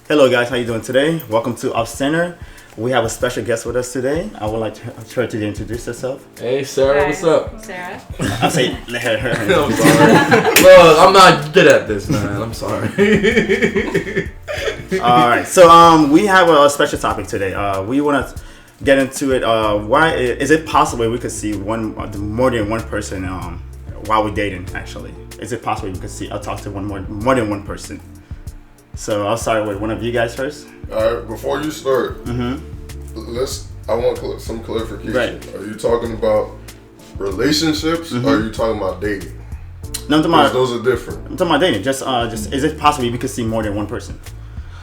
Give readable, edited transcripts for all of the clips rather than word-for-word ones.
Hello guys, how you doing today? Welcome to OffCentered. We have a special guest with us today. I would like her to introduce herself. Hey Sarah, Hi, what's up? Sarah. I'll say let her. I'm sorry. Look, I'm not good at this, man. I'm sorry. All right, so we have a special topic today. We want to get into it. Why is it possible we could see more than one person while we're dating? Actually, is it possible we could see talk to more than one person? So I'll start with one of you guys first. All right, before you start, Mm-hmm. I want some clarification. Right. Are you talking about relationships or are you talking about dating? No, I'm talking about, Those are different. I'm talking about dating. Just is it possible we could see more than one person?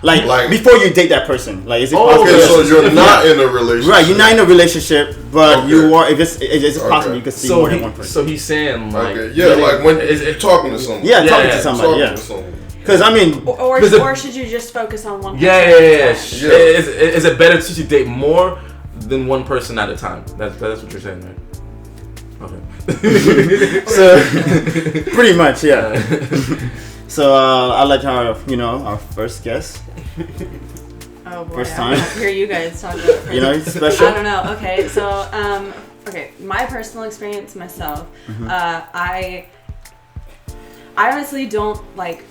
Like before you date that person, like is it possible? Okay, so you're not in a relationship. Right, you're not in a relationship, but Okay. you are. If it's possible, you could see more than one person. So he's saying like, Okay, yeah, like when you're talking to someone. Yeah, talking yeah, to somebody. Talking Yeah, to someone. because I mean, Or should you just focus on one person? yeah. at a time? Yeah. Is it better to date more than one person at a time? That's what you're saying, right? Okay. so pretty much, yeah. So I'll let our our first guest. Oh boy, First I time. want to hear you guys talk about it first. It's special. I don't know. Okay, so my personal experience myself, I honestly don't like.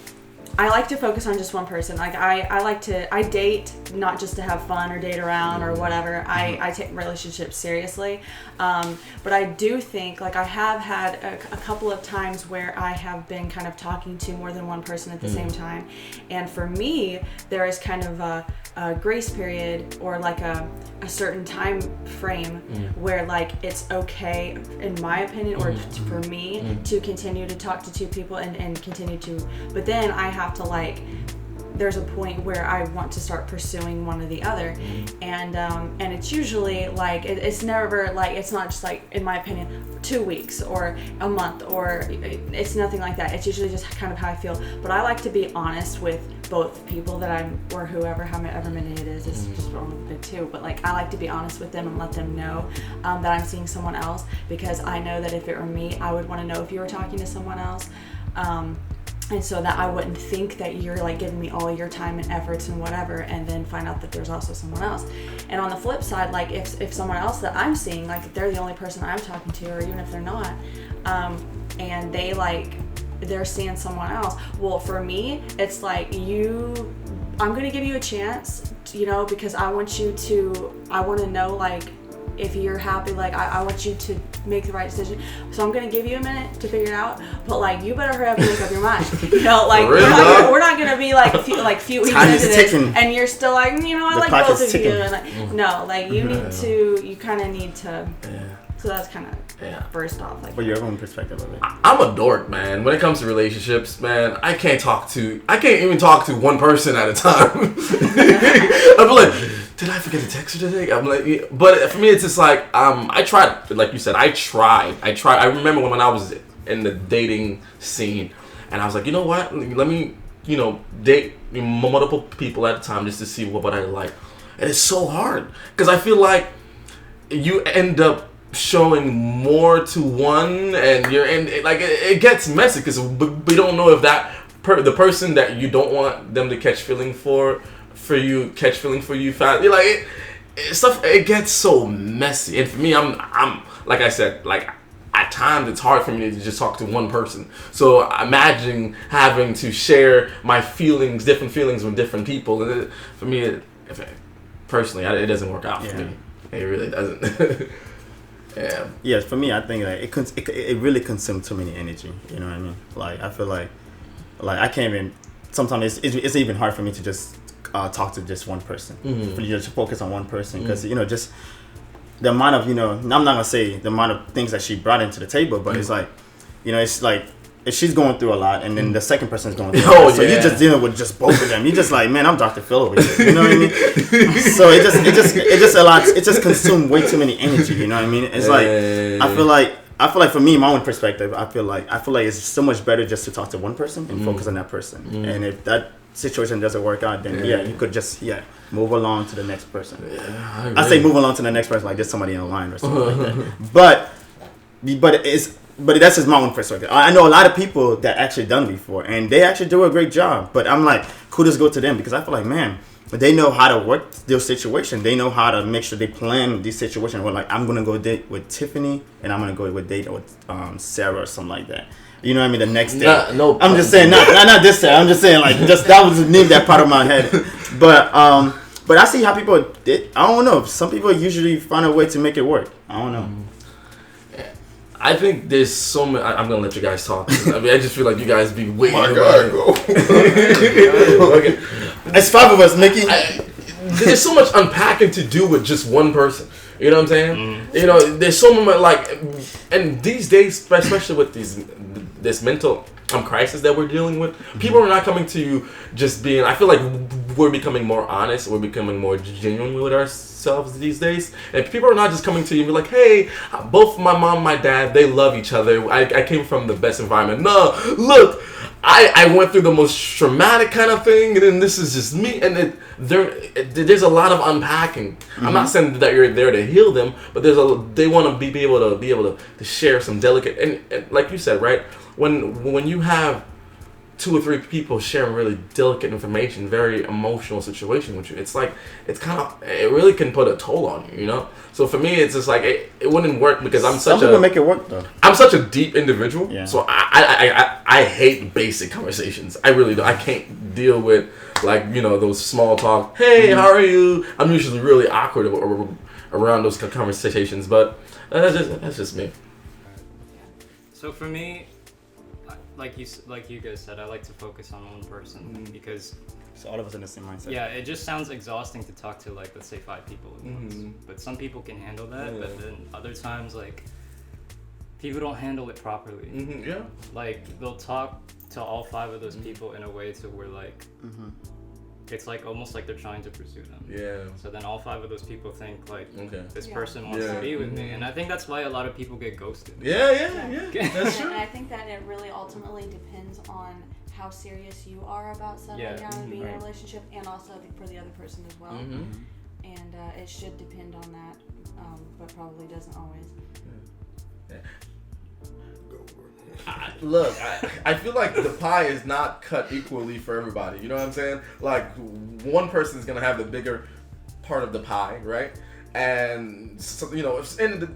I like to focus on just one person. Like I date not just to have fun or date around or whatever. I take relationships seriously, but I do think like I have had a couple of times where I have been kind of talking to more than one person at the same time, and for me there is kind of a grace period or like a certain time frame where like it's okay in my opinion or for me to continue to talk to two people and continue to, but then I have to like there's a point where I want to start pursuing one or the other, and it's usually like it's never like it's not just like in my opinion 2 weeks or a month or it's nothing like that. It's usually just kind of how I feel, but I like to be honest with both people that I'm or whoever however many it is. It's just a little bit too, but like I like to be honest with them and let them know that I'm seeing someone else, because I know that if it were me I would want to know if you were talking to someone else. And so that I wouldn't think that you're like giving me all your time and efforts and whatever, and then find out that there's also someone else. And on the flip side, like if someone else that I'm seeing, like if they're the only person I'm talking to, or even if they're not, and they're seeing someone else, well, for me, it's like I'm gonna give you a chance, because I want to know like if you're happy, like I want you to make the right decision. So I'm gonna give you a minute to figure it out, but like you better hurry up and make up your mind. Like we're not gonna be like few weeks into this, and you're still like, I like both of you. And like, no, like you kind of need to. Yeah. So that's kind of first off. Like, for your own perspective of it. I'm a dork, man. When it comes to relationships, man, I can't even talk to one person at a time. I'm like, did I forget to text her today? I'm like, but for me, it's just like, I tried, like you said, I tried. I remember when I was in the dating scene, and I was like, you know what? Let me, date multiple people at a time just to see what I like. And it's so hard, because I feel like you end up showing more to one, and it gets messy, because we don't know if the person that you don't want them to catch feeling for you fast. It gets so messy, and for me, I'm like I said, like at times it's hard for me to just talk to one person. So imagine having to share my different feelings with different people. For me, personally, it doesn't work out for me. It really doesn't. Yeah. Yes, for me, I think like it really consumes too many energy. You know what I mean? Like I feel like I can't even. Sometimes it's even hard for me to just talk to just one person. For you to focus on one person, because just the amount of I'm not gonna say the amount of things that she brought into the table, but it's like it's like if she's going through a lot, and then the second person is going through a lot, so you're just dealing with just both of them. You're just like, man, I'm Dr. Phil over here. You know what I mean? So it just a lot. It just consumes way too many energy. You know what I mean? It's like I feel like for me, my own perspective, I feel like it's so much better just to talk to one person and focus on that person. And if that situation doesn't work out, then you could just move along to the next person. I say move along to the next person, like just somebody in line or something like that. But that's just my own perspective. I know a lot of people that actually done it before, and they actually do a great job. But I'm like, kudos go to them, because I feel like, man, they know how to work their situation. They know how to make sure they plan these situations. Where like, I'm gonna go date with Tiffany, and I'm gonna go date with Sarah or something like that. You know what I mean? The next day. I'm just saying, not this day. I'm just saying, like, just that was the name that part of my head. But I see how people did. I don't know. Some people usually find a way to make it work. I don't know. I think there's so many. I'm gonna let you guys talk. I mean, I just feel like you guys be waiting. My God, go. Okay. It's 5 of us, Micky. There's so much unpacking to do with just one person. You know what I'm saying? You know, there's so much like, and these days, especially with this mental crisis that we're dealing with, people are not coming to you just being. I feel like we're becoming more honest. We're becoming more genuine with ourselves these days, and people are not just coming to you and be like, "Hey, both my mom and my dad, they love each other. I came from the best environment. No, look, I went through the most traumatic kind of thing, and then this is just me." And there's a lot of unpacking. I'm not saying that you're there to heal them, but they want to be able to share some delicate and like you said, right? When you have 2 or 3 people sharing really delicate information, very emotional situation with you, it's like it really can put a toll on you, you know. So for me, it's just like it wouldn't work because some people make it work though. I'm such a deep individual, yeah. So I hate basic conversations. I really do. I can't deal with like, you know, those small talk. Hey, how are you? I'm usually really awkward around those conversations, but that's just me. So for me, like you guys said, I like to focus on one person because. So all of us in the same mindset. Yeah, it just sounds exhausting to talk to like, let's say 5 people at once. But some people can handle that, but then other times like people don't handle it properly. Yeah. Like they'll talk to all 5 of those people in a way to where like it's like almost like they're trying to pursue them. Yeah. So then all 5 of those people think like this Yeah. person wants to be with me, and I think that's why a lot of people get ghosted. Yeah. That's true. And I think that it really ultimately depends on how serious you are about settling down and being in a relationship, and also for the other person as well. And it should depend on that, but probably doesn't always. Look, I feel like the pie is not cut equally for everybody. You know what I'm saying? Like, one person is gonna have the bigger part of the pie, right? And so, you know, and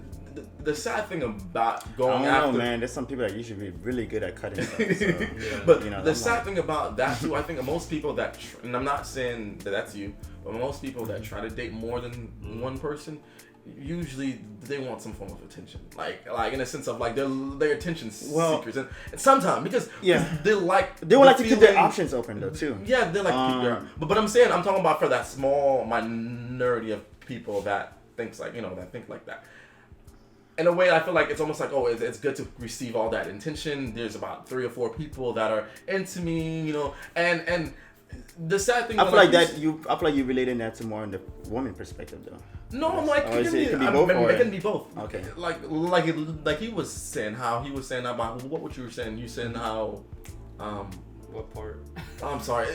the sad thing about going I don't know, man. There's some people that usually be really good at cutting stuff. So, but you know, the sad thing about that too, I think most people that, and I'm not saying that that's you, but most people that try to date more than one person, usually they want some form of attention, like in a sense of like they're attention seekers, and sometimes because they would like to keep their options open though too. Yeah, they like to keep their. But I'm saying I'm talking about for that small minority of people that thinks like, you know, that think like that. In a way, I feel like it's almost like, oh, it's good to receive all that attention. There's about 3 or 4 people that are into me, you know, and the sad thing. I feel like you relating that to more in the woman perspective though. No, I'm like, it can be both. Okay. Like he was saying about what you were saying. You saying how, What part? I'm sorry.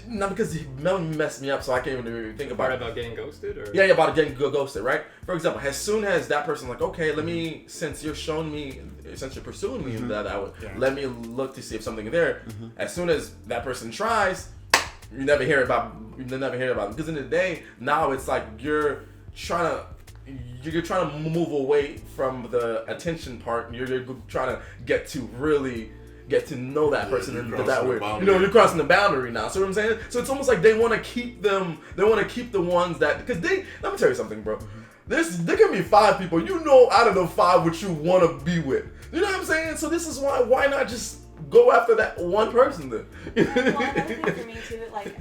Not because Melvin messed me up, so I can't even think about it. About getting ghosted, or yeah, about getting ghosted, right? For example, as soon as that person like, okay, let me, since you're pursuing me that way, let me look to see if something is there. As soon as that person tries, you never hear about them. Because in the day now, it's like you're trying to move away from the attention part. You're trying to get to know that person in that way. You know, you're crossing the boundary now. So what I'm saying? So it's almost like they want to keep them. They want to keep the ones that, because let me tell you something, bro. There can be 5 people. You know, out of the 5, what you want to be with. You know what I'm saying? So this is why not just go after that one person then? Well, another thing for me too, like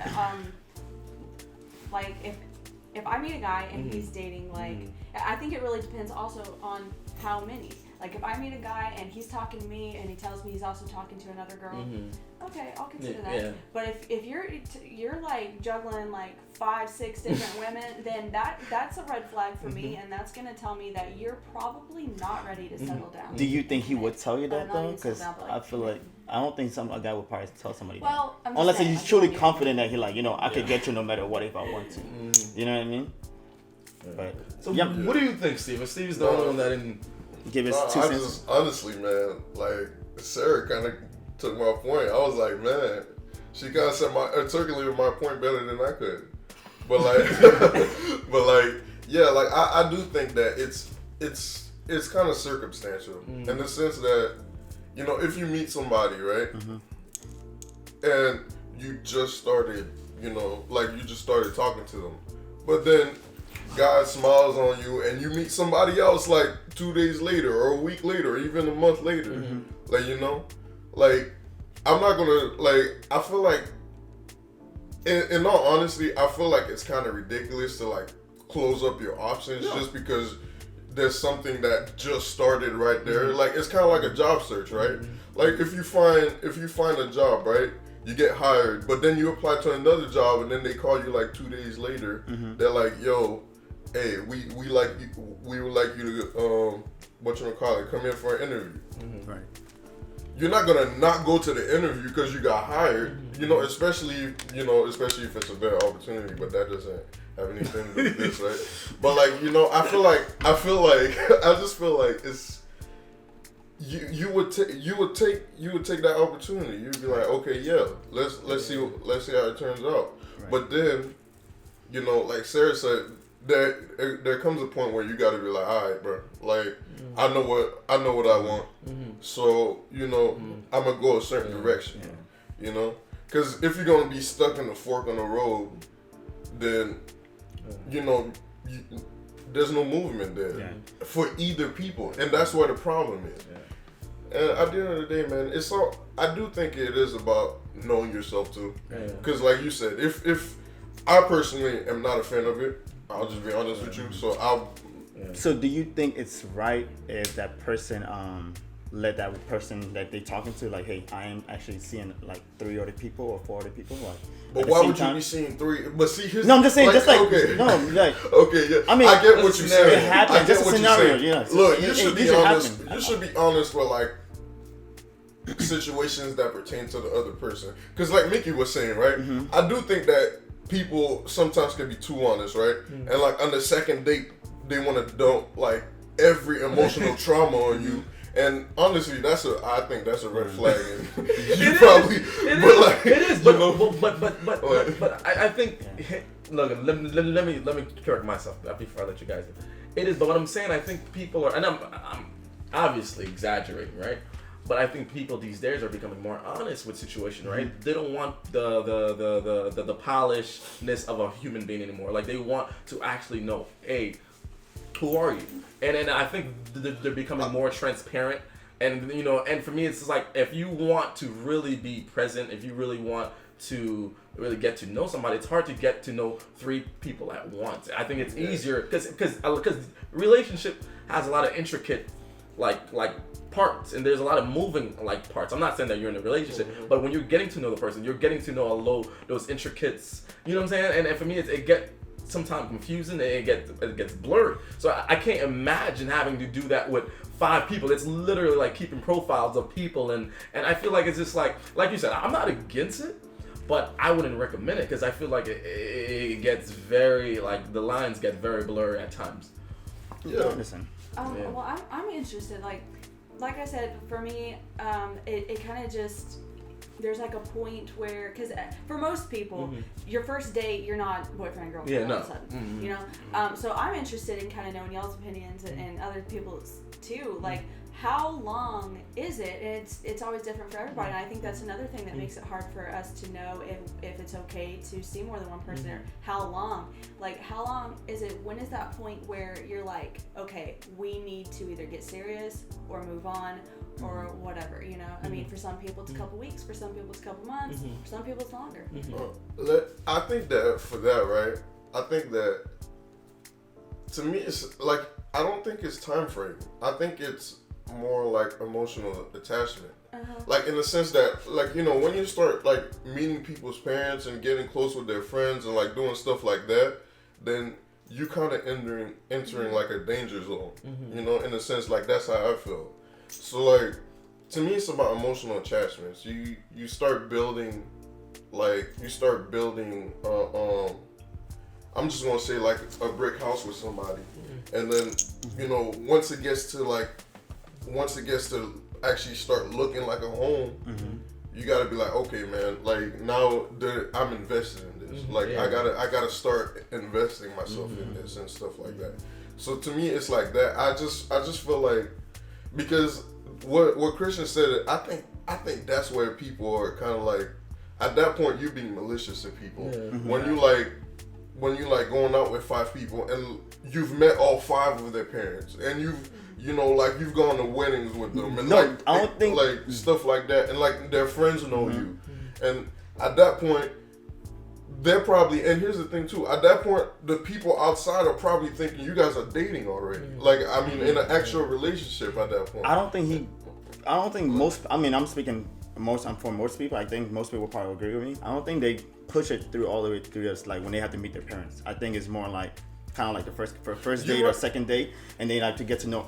if I meet a guy and he's dating, like I think it really depends also on how many. Like if I meet a guy and he's talking to me and he tells me he's also talking to another girl, okay, I'll consider that. Yeah. But if you're like juggling like 5, 6 different women, then that's a red flag for me, and that's gonna tell me that you're probably not ready to settle down. Do you think he would tell you that though? Because I feel like I don't think a guy would probably tell somebody that. Unless he's truly confident that he like, you know, I could get you no matter what if I want to. You know what I mean? But so what do you think, Steve? Steve's the only one that didn't give his 2 cents. Honestly, man, like Sarah kind of took my point. I was like, man, She kind of articulated my point better than I could. But like, yeah, like I do think that it's kind of circumstantial in the sense that, you know, if you meet somebody, right, and you just started, you know, like you just started talking to them, but then God smiles on you and you meet somebody else like 2 days later or a week later or even a month later, like, you know, like I'm not gonna, like, I feel like in all honesty, I feel like it's kind of ridiculous to like close up your options just because there's something that just started right there. Like it's kind of like a job search, right? Like if you find a job, right, you get hired, but then you apply to another job and then they call you like 2 days later. They're like, yo, hey, we would like you to come in for an interview. Right. You're not gonna not go to the interview because you got hired, you know, especially if it's a better opportunity. But that doesn't have anything to do with this, right? But like, you know, I just feel like it's you would take that opportunity. You'd be like, okay, yeah, let's see how it turns out. Right. But then, you know, like Sarah said, there comes a point where you got to be like, all right, bro, like I know what I want, so you know I'm gonna go a certain direction, you know, because if you're gonna be stuck in the fork on the road, then you know there's no movement there for either people, and that's where the problem is. And at the end of the day, man, I do think it is about knowing yourself too, because like you said, if I personally am not a fan of it, I'll just be honest with you. So do you think it's right if that person let that person that they talking to, like, hey, I am actually seeing like 3 other people or 4 other people, like? But why would you be seeing 3? But see, here's no, I'm just saying, like, just like okay, no, like okay, yeah. I mean, I get what you're saying. It happens. Just a scenario, yeah. Look, you should be honest. You should be honest with like situations that pertain to the other person, because like Micky was saying, right? I do think that people sometimes can be too honest, right? And like on the second date, they want to dump like every emotional trauma on you. And honestly, I think that's a red flag. And I think. Look, let me correct myself before I let you guys go. It is, but what I'm saying, I think people are, and I'm obviously exaggerating, right? But I think people these days are becoming more honest with situation, right? They don't want the polishedness of a human being anymore. Like they want to actually know, hey, who are you? And I think they're becoming more transparent. And you know, and for me, it's just like if you want to really be present, if you really want to really get to know somebody, it's hard to get to know 3 people at once. I think it's easier because relationship has a lot of intricate like parts, and there's a lot of moving like parts. I'm not saying that you're in a relationship, but when you're getting to know the person, you're getting to know those intricates. You know what I'm saying? And for me, it gets sometimes confusing, and it gets blurred. So I can't imagine having to do that with 5 people. It's literally like keeping profiles of people, and I feel like it's just like you said, I'm not against it, but I wouldn't recommend it because I feel like it gets very, like the lines get very blurry at times. Yeah. Listen. Well, I'm interested. Like I said, for me, it kind of just, there's like a point where, because for most people, your first date, you're not boyfriend and girlfriend all of a sudden, you know? So I'm interested in kind of knowing y'all's opinions and other people's too. Like, how long is it? And it's always different for everybody. And I think that's another thing that makes it hard for us to know if it's okay to see more than one person, or how long. Like, how long is it? When is that point where you're like, okay, we need to either get serious or move on or whatever, you know? I mean, for some people it's a couple weeks, for some people it's a couple months, for some people it's longer. I think that for that, right? I think that to me it's like, I don't think it's time frame. I think it's more like emotional attachment. Like in the sense that, like, you know, when you start like meeting people's parents and getting close with their friends and like doing stuff like that, then you kind of entering like a danger zone, you know, in a sense. Like that's how I feel. So like to me it's about emotional attachments. You start building I'm just gonna say like a brick house with somebody, and then you know once it gets to actually start looking like a home, you gotta be like, okay, man, like now I'm invested in this. Like I gotta start investing myself in this and stuff like that. So to me, it's like that. I just feel like, because what Christian said, I think that's where people are kind of like, at that point you're being malicious to people. When you like going out with 5 people and you've met all 5 of their parents and you've gone to weddings with them and I don't think like stuff like that, and like their friends know you, and at that point they're probably, and here's the thing too, at that point the people outside are probably thinking you guys are dating already. Like I mean, in an actual relationship at that point. I don't think most. I mean, I'm speaking for most people. I think most people probably agree with me. I don't think they push it through all the way through this, like when they have to meet their parents. I think it's more like kind of like the first date or second date, and they like to get to know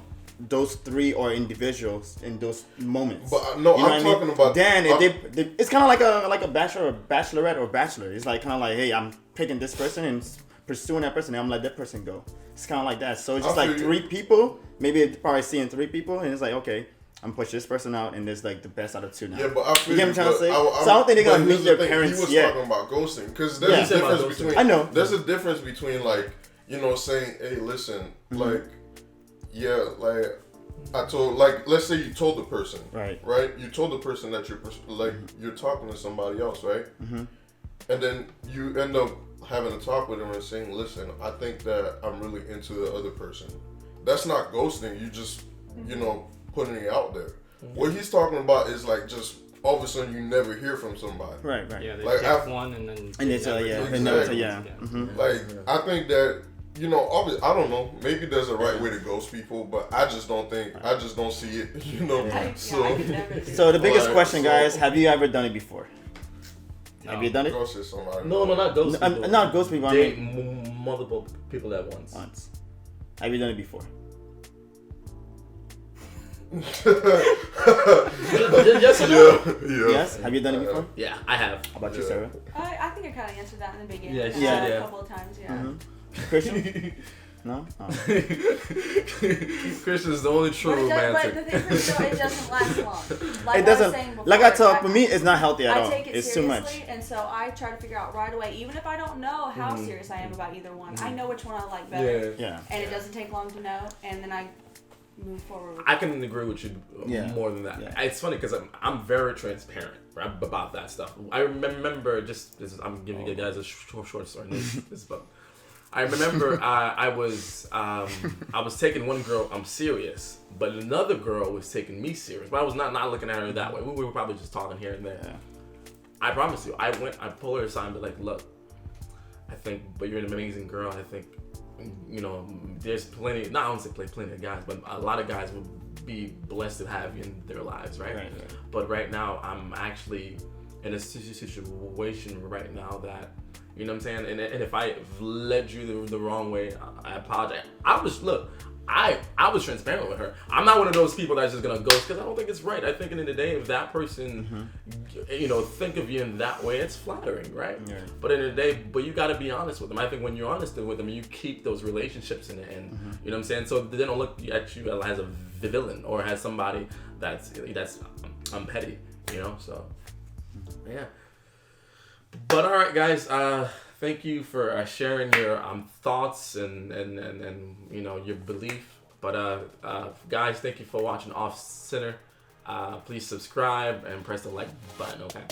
those 3 or individuals in those moments. But no, I'm talking about. Then it's kind of like a bachelor or bachelorette or bachelor. It's like kind of like, hey, I'm picking this person and pursuing that person, and I'm let that person go. It's kind of like that. So it's just like 3 people. Maybe they're probably seeing 3 people, and it's like, okay, I'm pushing this person out, and there's like the best out of 2 now. Yeah, but I feel you get what I'm trying to say. So I don't think they're gonna meet their parents yet. He was talking about ghosting, because there's a difference between. I know. There's a difference between like, saying, hey, listen, like. Yeah, like I told, like let's say you told the person, right? You told the person that you're talking to somebody else, right? And then you end up having a talk with them and saying, "Listen, I think that I'm really into the other person." That's not ghosting. You just, putting it out there. What he's talking about is like just all of a sudden you never hear from somebody. Right. Yeah, they like pick one and then it's like I think that. Obviously, I don't know. Maybe there's a right way to ghost people, but I just don't see it. So the biggest question, guys: have you ever done it before? No. Have you done it? Ghosted somebody? No, not ghost people. Not ghost people. I mean, multiple people at once. Have you done it before? Yes or no? Yeah. Yes. Have you done it before? Yeah, I have. How about you, Sarah? I think I kind of answered that in the beginning. A couple of times. Yeah. Christian? No? Oh. Christian's the only true romantic. But the thing is, it doesn't last long. Like it doesn't. I was saying before, like I told, for me, it's not healthy at all. I take it seriously, too much. And so I try to figure out right away, even if I don't know how serious I am about either one. I know which one I like better. Yeah. And it doesn't take long to know, and then I move forward. I can agree with you more than that. Yeah. It's funny because I'm very transparent about that stuff. I remember I'm giving you guys a short story. This book. I remember I was taking one girl serious, but another girl was taking me serious. But I was not looking at her that way. We were probably just talking here and there. Yeah. I promise you, I pulled her aside and be like, look, I think, but you're an amazing girl. I think, there's plenty, not only plenty of guys, but a lot of guys would be blessed to have you in their lives, right? But right now, I'm actually in a situation right now that, you know what I'm saying? And if I led you the wrong way, I apologize. I was transparent with her. I'm not one of those people that's just gonna ghost because I don't think it's right. I think in the day, if that person, think of you in that way, it's flattering, right? Yeah. But in the day, you got to be honest with them. I think when you're honest with them, you keep those relationships in the end. You know what I'm saying? So they don't look at you as a villain or as somebody that's petty. So yeah. But all right, guys. Thank you for sharing your thoughts and your belief. But guys, thank you for watching OffCentered. Please subscribe and press the like button. Okay.